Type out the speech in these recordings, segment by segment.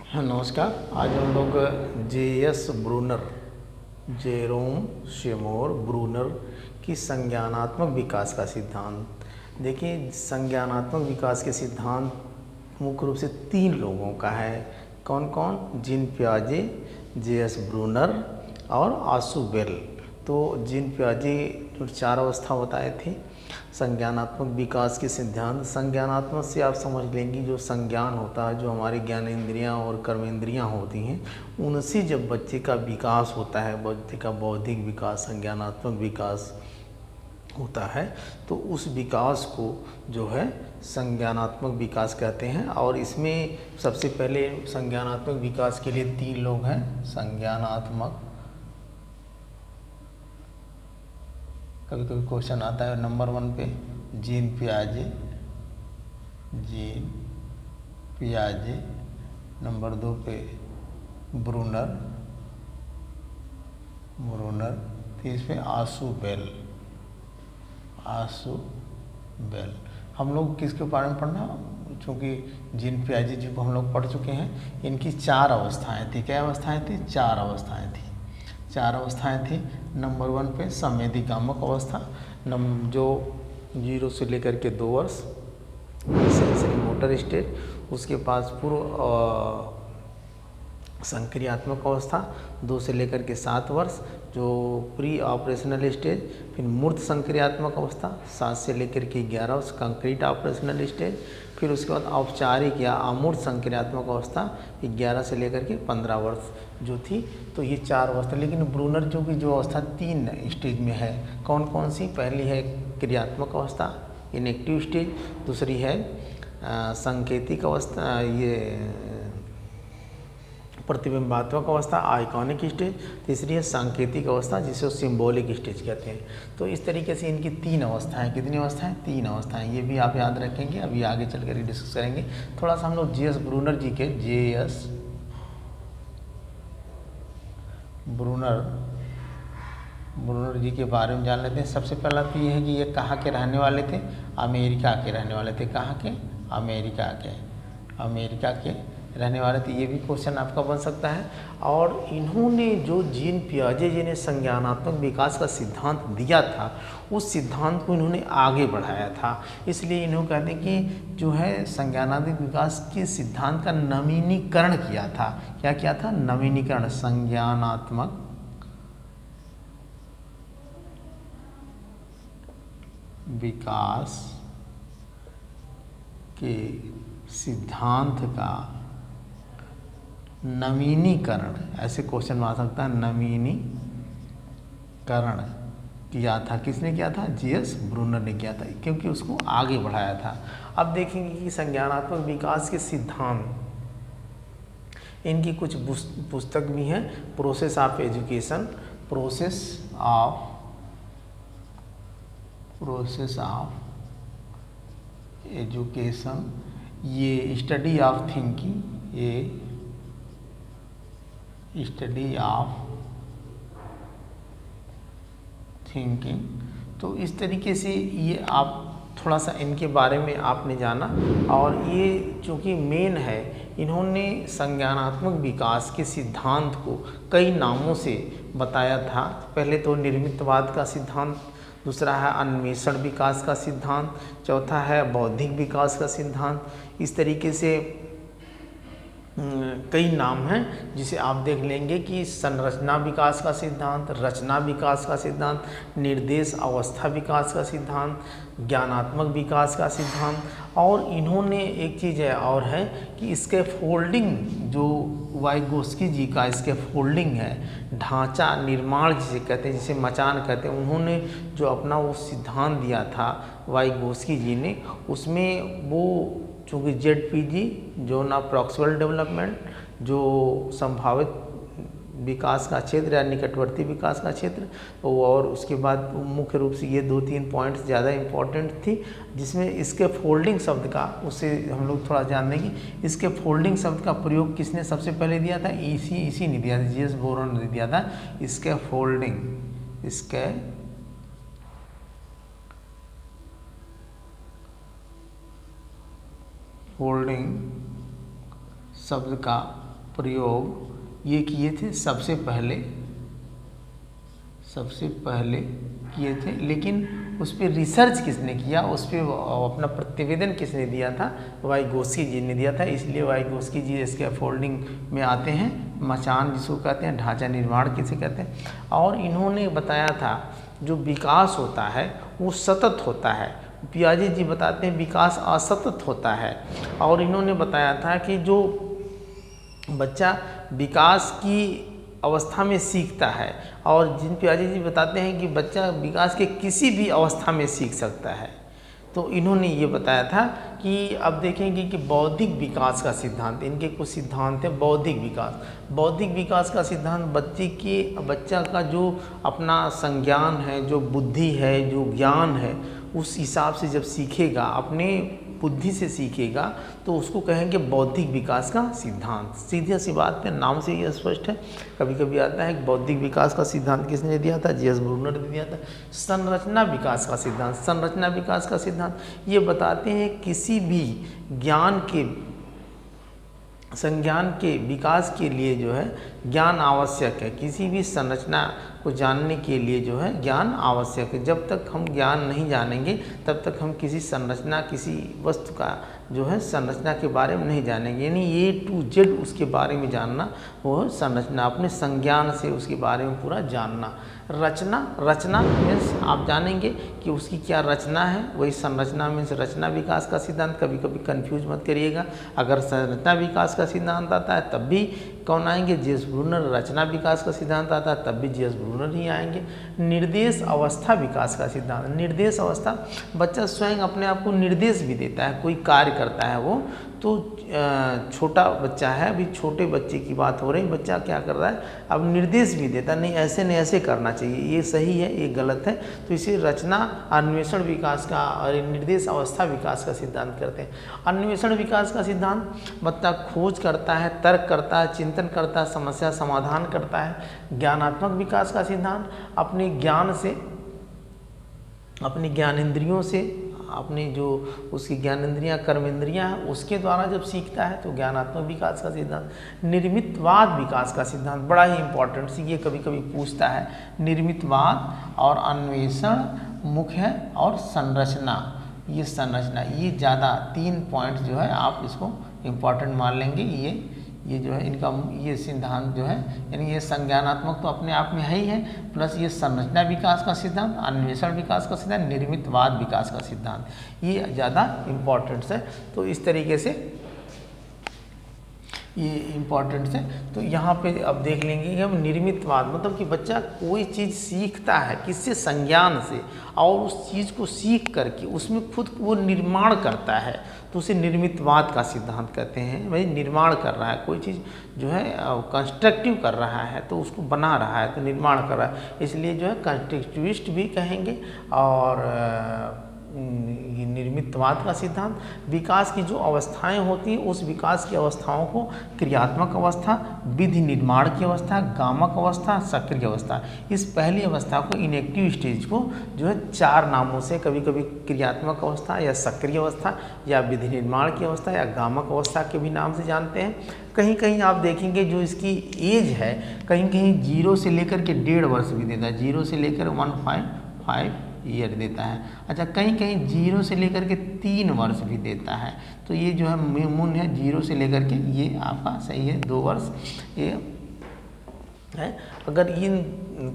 नमस्कार। आज हम लोग जे.एस. ब्रूनर, जेरोम शेमोर ब्रूनर की संज्ञानात्मक विकास का सिद्धांत। देखिए, संज्ञानात्मक विकास के सिद्धांत मुख्य रूप से 3 लोगों का है। कौन कौन? Gene पियाजे, JS. ब्रूनर और आशु बेल। तो जीन पियाजे जो 4 अवस्था बताए थे संज्ञानात्मक विकास के सिद्धांत। संज्ञानात्मक से आप समझ लेंगे जो संज्ञान होता है, जो हमारी ज्ञानेंद्रियां और कर्मेंद्रियां होती हैं, उनसे जब बच्चे का विकास होता है, बच्चे का बौद्धिक विकास, संज्ञानात्मक विकास होता है, तो उस विकास को जो है संज्ञानात्मक विकास कहते हैं। और इसमें सबसे पहले संज्ञानात्मक विकास के लिए 3 लोग हैं। संज्ञानात्मक, कभी कभी क्वेश्चन आता है नंबर 1 पे जीन पियाजे, नंबर 2 पे ब्रूनर, तीस पे आशु बेल। हम लोग किसके बारे में पढ़ना? चूँकि जीन पियाजे जी को हम लोग पढ़ चुके हैं। इनकी 4 अवस्थाएं थी। क्या अवस्थाएं थी? 4 अवस्थाएं थी। 4 अवस्थाएं थी। नंबर 1 पे संवेदीकामक अवस्था, जो 0 से लेकर के 2 वर्ष, सेंसरी मोटर स्टेज। उसके पास पूर्व संक्रियात्मक अवस्था 2 से लेकर के 7 वर्ष, जो प्री ऑपरेशनल स्टेज। फिर मूर्त संक्रियात्मक अवस्था 7 से लेकर के 11 वर्ष, कंक्रीट ऑपरेशनल स्टेज। फिर उसके बाद औपचारिक या अमूर्त संक्रियात्मक अवस्था 11 से लेकर के 15 वर्ष जो थी। तो ये 4 अवस्था। लेकिन ब्रूनर जो अवस्था 3 स्टेज में है। कौन कौन सी? पहली है क्रियात्मक अवस्था, इनएक्टिव स्टेज। दूसरी है सांकेतिक अवस्था, ये प्रतिबिंबात्मक अवस्था, आइकॉनिक स्टेज। तीसरी है सांकेतिक अवस्था, जिसे सिंबॉलिक स्टेज कहते हैं। तो इस तरीके से इनकी 3 अवस्थाएं। कितनी अवस्थाएं? 3 अवस्थाएं। ये भी आप याद रखेंगे, अभी आगे चल कर डिस्कस करेंगे। थोड़ा सा हम लोग जे.एस. ब्रूनर जी के ब्रूनर जी के बारे में जान लेते हैं। सबसे पहला तो ये है कि ये कहाँ के रहने वाले थे? अमेरिका के रहने वाले थे। कहाँ के? अमेरिका के रहने वाले थे। ये भी क्वेश्चन आपका बन सकता है। और इन्होंने जो जीन पियाजे जी ने संज्ञानात्मक विकास का सिद्धांत दिया था, उस सिद्धांत को इन्होंने आगे बढ़ाया था। इसलिए इन्होंने कहते हैं कि जो है संज्ञानात्मक विकास के सिद्धांत का नवीनीकरण किया था। क्या किया था? नवीनीकरण। संज्ञानात्मक विकास के सिद्धांत का नवीनीकरण, ऐसे क्वेश्चन आ सकता है, नवीनीकरण किया था। किसने किया था? जे.एस. ब्रूनर ने किया था, क्योंकि उसको आगे बढ़ाया था। अब देखेंगे कि संज्ञानात्मक विकास के सिद्धांत, इनकी कुछ पुस्तक भी हैं। प्रोसेस ऑफ एजुकेशन, ये स्टडी ऑफ थिंकिंग। तो इस तरीके से ये आप थोड़ा सा इनके बारे में आपने जाना। और ये चूँकि मेन है, इन्होंने संज्ञानात्मक विकास के सिद्धांत को कई नामों से बताया था। पहले तो निर्मितवाद का सिद्धांत, दूसरा है अन्वेषण विकास का सिद्धांत, चौथा है बौद्धिक विकास का सिद्धांत। इस तरीके से कई नाम हैं, जिसे आप देख लेंगे कि संरचना विकास का सिद्धांत, रचना विकास का सिद्धांत, निर्देश अवस्था विकास का सिद्धांत, ज्ञानात्मक विकास का सिद्धांत। और इन्होंने एक चीज़ है और है कि इसके फोल्डिंग, जो वाइगोस्की जी का इसके फोल्डिंग है, ढांचा निर्माण जिसे कहते हैं, जिसे मचान कहते हैं, उन्होंने जो अपना वो सिद्धांत दिया था वाइगोस्की जी ने, उसमें वो चूँकि ZPG zone of proximal development, जो संभावित विकास का क्षेत्र या निकटवर्ती विकास का क्षेत्र, और उसके बाद मुख्य रूप से ये 2-3 पॉइंट्स ज़्यादा इम्पॉर्टेंट थी, जिसमें इसके फोल्डिंग शब्द का, उससे हम लोग थोड़ा जान लेंगे। इसके फोल्डिंग शब्द का प्रयोग किसने सबसे पहले दिया था? इसी ने दिया था, जे.एस. ब्रूनर ने दिया था। इसके फोल्डिंग शब्द का प्रयोग ये किए थे सबसे पहले किए थे, लेकिन उस पर रिसर्च किसने किया, उस पर अपना प्रतिवेदन किसने दिया था, वाइगोस्की जी ने दिया था। इसलिए वाइगोस्की जी इसके फोल्डिंग में आते हैं, मचान जिसको कहते हैं, ढांचा निर्माण किसे कहते हैं। और इन्होंने बताया था जो विकास होता है वो सतत होता है। पियाजे जी बताते हैं विकास असतत होता है। और इन्होंने बताया था कि जो बच्चा विकास की अवस्था में सीखता है, और जिन पियाजे जी बताते हैं कि बच्चा विकास के किसी भी अवस्था में सीख सकता है। तो इन्होंने ये बताया था कि अब देखेंगे कि बौद्धिक विकास का सिद्धांत, इनके कुछ सिद्धांत हैं। बौद्धिक विकास का सिद्धांत बच्चा का जो अपना संज्ञान है, जो बुद्धि है, जो ज्ञान है, उस हिसाब से जब सीखेगा, अपने बुद्धि से सीखेगा, तो उसको कहेंगे बौद्धिक विकास का सिद्धांत। सीधी सी बात है, नाम से ये स्पष्ट है। कभी कभी आता है बौद्धिक विकास का सिद्धांत किसने दिया था, जी.एस. ब्रूनर ने दिया था। संरचना विकास का सिद्धांत ये बताते हैं किसी भी संज्ञान के विकास के लिए जो है ज्ञान आवश्यक है। किसी भी संरचना को जानने के लिए जो है ज्ञान आवश्यक है। जब तक हम ज्ञान नहीं जानेंगे तब तक हम किसी संरचना, किसी वस्तु का जो है संरचना के बारे में नहीं जानेंगे। यानी A to Z उसके बारे में जानना, वो संरचना, अपने संज्ञान से उसके बारे में पूरा जानना। रचना मीन्स आप जानेंगे कि उसकी क्या रचना है, वही संरचना मीन्स रचना विकास का सिद्धांत। कभी कभी कंफ्यूज मत करिएगा, अगर संरचना विकास का सिद्धांत आता है तब भी कौन आएंगे, जी.एस. ब्रूनर। रचना विकास का सिद्धांत आता है तब भी जी.एस. ब्रूनर ही आएंगे। निर्देश अवस्था विकास का सिद्धांत, निर्देश अवस्था, बच्चा स्वयं अपने आप को निर्देश भी देता है, कोई कार्य करता है वो तो छोटा बच्चा है, अभी छोटे बच्चे की बात हो रही, बच्चा क्या कर रहा है, अब निर्देश भी देता, नहीं ऐसे करना चाहिए, ये सही है, ये गलत है। तो इसे रचना अन्वेषण विकास का और निर्देश अवस्था विकास का सिद्धांत करते हैं। अन्वेषण विकास का सिद्धांत, बच्चा खोज करता है, तर्क करता है, चिंतन करता है, समस्या समाधान करता है। ज्ञानात्मक विकास का सिद्धांत, अपने ज्ञान से, अपनी ज्ञानेंद्रियों से, अपनी जो उसकी ज्ञानेंद्रियाँ कर्मेंद्रियाँ हैं उसके द्वारा जब सीखता है तो ज्ञानात्मक विकास का सिद्धांत। निर्मितवाद विकास का सिद्धांत बड़ा ही इंपॉर्टेंट सी, ये कभी कभी पूछता है। निर्मितवाद और अन्वेषण, मुख्य और संरचना, ये ये ज़्यादा 3 पॉइंट जो है आप इसको इम्पॉर्टेंट मान लेंगे। ये जो है इनका ये सिद्धांत जो है, यानी ये संज्ञानात्मक तो अपने आप में है ही है, प्लस ये संरचना विकास का सिद्धांत, अन्वेषण विकास का सिद्धांत, निर्मितवाद विकास का सिद्धांत, ये ज़्यादा इम्पॉर्टेंट्स है। तो इस तरीके से ये इम्पॉर्टेंट्स है। तो यहाँ पे अब देख लेंगे कि हम निर्मितवाद मतलब कि बच्चा कोई चीज़ सीखता है किससे, संज्ञान से, और उस चीज़ को सीख करके उसमें खुद वो निर्माण करता है, तो उसे निर्मितवाद का सिद्धांत कहते हैं। भाई निर्माण कर रहा है, कोई चीज़ जो है कंस्ट्रक्टिव कर रहा है तो उसको बना रहा है, तो निर्माण कर रहा है, इसलिए जो है कंस्ट्रक्टिविस्ट भी कहेंगे। और ये निर्मितवाद का सिद्धांत, विकास की जो अवस्थाएं होती हैं उस विकास की अवस्थाओं को क्रियात्मक अवस्था, विधि निर्माण की अवस्था, गामक अवस्था, सक्रिय अवस्था, इस पहली अवस्था को, इनएक्टिव स्टेज को जो है 4 नामों से, कभी कभी क्रियात्मक अवस्था या सक्रिय अवस्था या विधि निर्माण की अवस्था या गामक अवस्था के भी नाम से जानते हैं। कहीं कहीं आप देखेंगे जो इसकी एज है, कहीं कहीं 0 से लेकर के 1.5 वर्ष भी देता है, 0 से लेकर 1.5 ईयर देता है। अच्छा, कहीं कहीं 0 से लेकर के 3 वर्ष भी देता है। तो ये जो है मून है 0 से लेकर के, ये आपका सही है 2 वर्ष ये है। अगर ये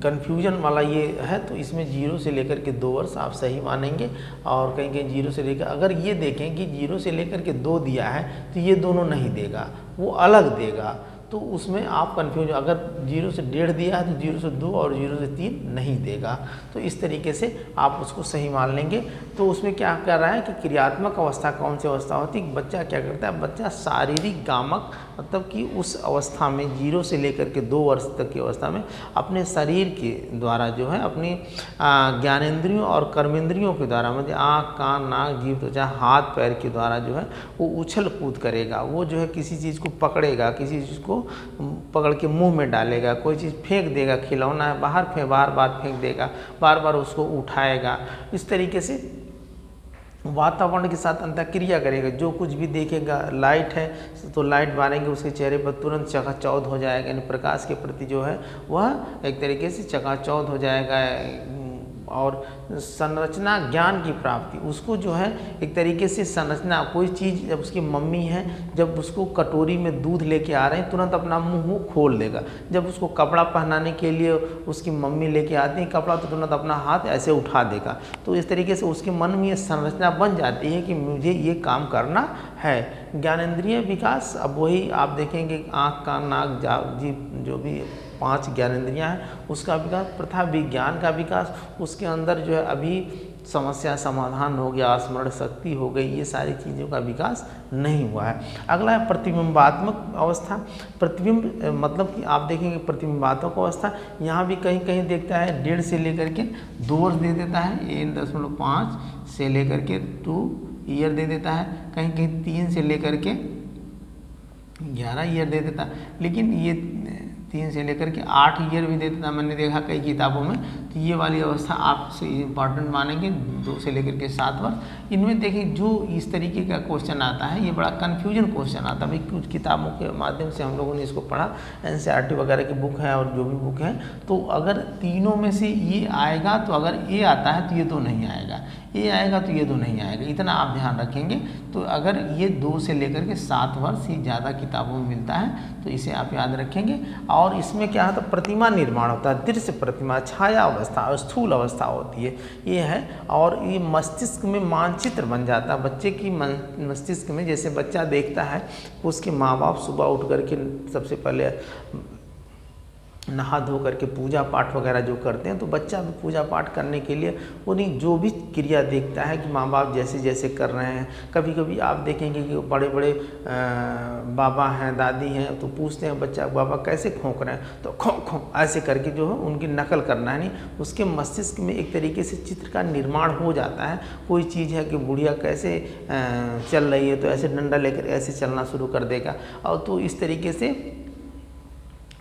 कन्फ्यूजन वाला ये है तो इसमें 0 से लेकर के 2 वर्ष आप सही मानेंगे। और कहीं कहीं 0 से लेकर, अगर ये देखें कि 0 से लेकर के 2 दिया है तो ये दोनों नहीं देगा, वो अलग देगा, तो उसमें आप कन्फ्यूज। अगर 0 से 1.5 दिया है तो 0 से 2 और 0 से 3 नहीं देगा, तो इस तरीके से आप उसको सही मान लेंगे। तो उसमें क्या कर रहा है कि क्रियात्मक अवस्था कौन सी अवस्था होती है, बच्चा क्या करता है, बच्चा शारीरिक गामक मतलब कि उस अवस्था में 0 से लेकर के 2 वर्ष तक की अवस्था में अपने शरीर के द्वारा जो है अपनी ज्ञानेंद्रियों और कर्मेंद्रियों के द्वारा, मतलब आँख कान नाक जीभ त्वचा हाथ पैर के द्वारा जो है वो उछल कूद करेगा। वो जो है किसी चीज़ को पकड़ेगा, किसी चीज़ को पकड़ के मुंह में डालेगा, कोई चीज़ फेंक देगा, खिलौना है बाहर बार बार फेंक देगा, बार बार उसको उठाएगा। इस तरीके से वातावरण के साथ अंतःक्रिया करेगा। जो कुछ भी देखेगा, लाइट है तो लाइट मारेंगे उसके चेहरे पर तुरंत चकाचौंध हो जाएगा, यानी प्रकाश के प्रति जो है वह एक तरीके से चकाचौंध हो जाएगा। और संरचना ज्ञान की प्राप्ति, उसको जो है एक तरीके से संरचना, कोई चीज़ जब उसकी मम्मी है जब उसको कटोरी में दूध लेके आ रहे हैं तुरंत अपना मुंह खोल देगा। जब उसको कपड़ा पहनाने के लिए उसकी मम्मी लेके आती है कपड़ा तो तुरंत अपना हाथ ऐसे उठा देगा। तो इस तरीके से उसके मन में ये संरचना बन जाती है कि मुझे ये काम करना है। ज्ञानेंद्रिय विकास, अब वही आप देखेंगे आँख, कान, नाक, जीभ, जो भी 5 ज्ञानेंद्रियाँ हैं उसका विकास, प्रथा विज्ञान का विकास, उसके अंदर जो है अभी समस्या समाधान हो गया, स्मरण शक्ति हो गई, ये सारी चीज़ों का विकास नहीं हुआ है। अगला है प्रतिबिंबात्मक अवस्था। प्रतिबिंब मतलब कि आप देखेंगे प्रतिबिंबात्मक अवस्था यहाँ भी कहीं कहीं देखता है 1.5 से लेकर के 2 वर्ष दे देता है, 1.5 से लेकर के 2 ईयर दे देता है, कहीं कहीं 3 से लेकर के 11 ईयर दे देता है, लेकिन ये 3 से लेकर के 8 ईयर भी देता है, मैंने देखा कई किताबों में। तो ये वाली अवस्था आपसे इम्पॉर्टेंट मानेंगे, 2 से लेकर के 7 वर्ष। इनमें देखिए जो इस तरीके का क्वेश्चन आता है ये बड़ा कन्फ्यूजन क्वेश्चन आता है। भाई कुछ किताबों के माध्यम से हम लोगों ने इसको पढ़ा, NCERT वगैरह की बुक है और जो भी बुक है, तो अगर तीनों में से ये आएगा तो अगर ये आता है तो ये तो नहीं आएगा, ये आएगा तो ये तो नहीं आएगा, इतना आप ध्यान रखेंगे। तो अगर ये 2 से लेकर के 7 वर्ष ही ज़्यादा किताबों में मिलता है तो इसे आप याद रखेंगे। और इसमें क्या होता है, प्रतिमा निर्माण होता है, दृश्य प्रतिमा, छाया अवस्था और स्थूल अवस्था होती है, ये है। और ये मस्तिष्क में मानचित्र बन जाता है बच्चे की मस्तिष्क में। जैसे बच्चा देखता है उसके माँ बाप सुबह उठ करके सबसे पहले नहा धो करके पूजा पाठ वगैरह जो करते हैं, तो बच्चा भी पूजा पाठ करने के लिए उन्हीं जो भी क्रिया देखता है कि माँ बाप जैसे जैसे कर रहे हैं। कभी कभी आप देखेंगे कि बड़े बड़े बाबा हैं, दादी हैं, तो पूछते हैं बच्चा बाबा कैसे खोंक रहे हैं, तो खो खो ऐसे करके जो है उनकी नकल करना है। नहीं, उसके मस्तिष्क में एक तरीके से चित्र का निर्माण हो जाता है। कोई चीज़ है कि बुढ़िया कैसे चल रही है तो ऐसे डंडा लेकर ऐसे चलना शुरू कर देगा, और तो इस तरीके से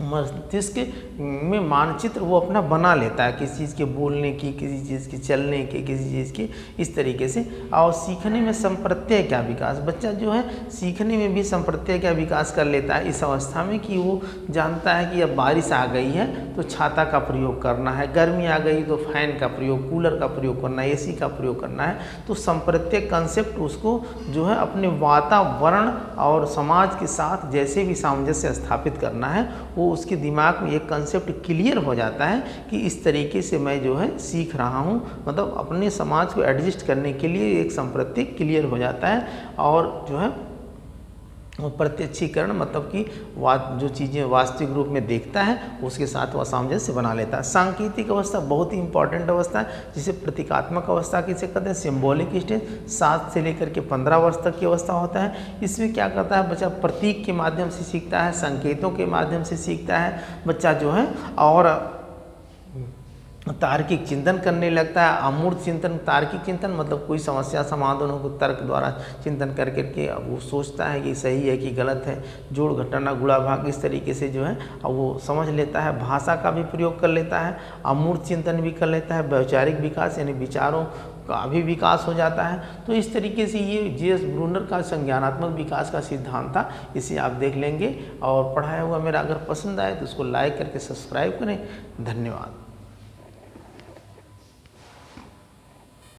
मस्तिष्क में मानचित्र वो अपना बना लेता है, किसी चीज़ के बोलने की, किसी चीज़ के चलने के, किसी चीज़ के, इस तरीके से। और सीखने में संप्रत्यय का विकास, बच्चा जो है सीखने में भी संप्रत्यय का विकास कर लेता है इस अवस्था में कि वो जानता है कि अब बारिश आ गई है तो छाता का प्रयोग करना है, गर्मी आ गई तो फैन का प्रयोग, कूलर का प्रयोग करना है, AC का प्रयोग करना है। तो संप्रत्यय कंसेप्ट उसको जो है अपने वातावरण और समाज के साथ जैसे भी सामंजस्य स्थापित करना है, वो उसके दिमाग में एक कंसेप्ट क्लियर हो जाता है कि इस तरीके से मैं जो है सीख रहा हूँ, मतलब अपने समाज को एडजस्ट करने के लिए एक संप्रत्यय क्लियर हो जाता है। और जो है प्रत्यक्षीकरण मतलब कि जो चीज़ें वास्तविक रूप में देखता है उसके साथ वह सामंजस्य बना लेता है। सांकेतिक अवस्था बहुत ही इंपॉर्टेंट अवस्था है, जिसे प्रतीकात्मक अवस्था किसे कहते हैं, सिंबॉलिक स्टेज। 7 से लेकर के 15 वर्ष तक की अवस्था होता है। इसमें क्या करता है बच्चा, प्रतीक के माध्यम से सीखता है, संकेतों के माध्यम से सीखता है बच्चा जो है, और तार्किक चिंतन करने लगता है। अमूर्त चिंतन, तार्किक चिंतन मतलब कोई समस्या समाधान को तर्क द्वारा चिंतन करके अब वो सोचता है कि सही है कि गलत है, जोड़ घटाना गुणा भाग, इस तरीके से जो है अब वो समझ लेता है। भाषा का भी प्रयोग कर लेता है, अमूर्त चिंतन भी कर लेता है, वैचारिक विकास यानी विचारों का भी विकास हो जाता है। तो इस तरीके से ये J.S. ब्रूनर का संज्ञानात्मक विकास का सिद्धांत था, इसे आप देख लेंगे। और पढ़ाया हुआ मेरा अगर पसंद आए तो उसको लाइक करके सब्सक्राइब करें। धन्यवाद।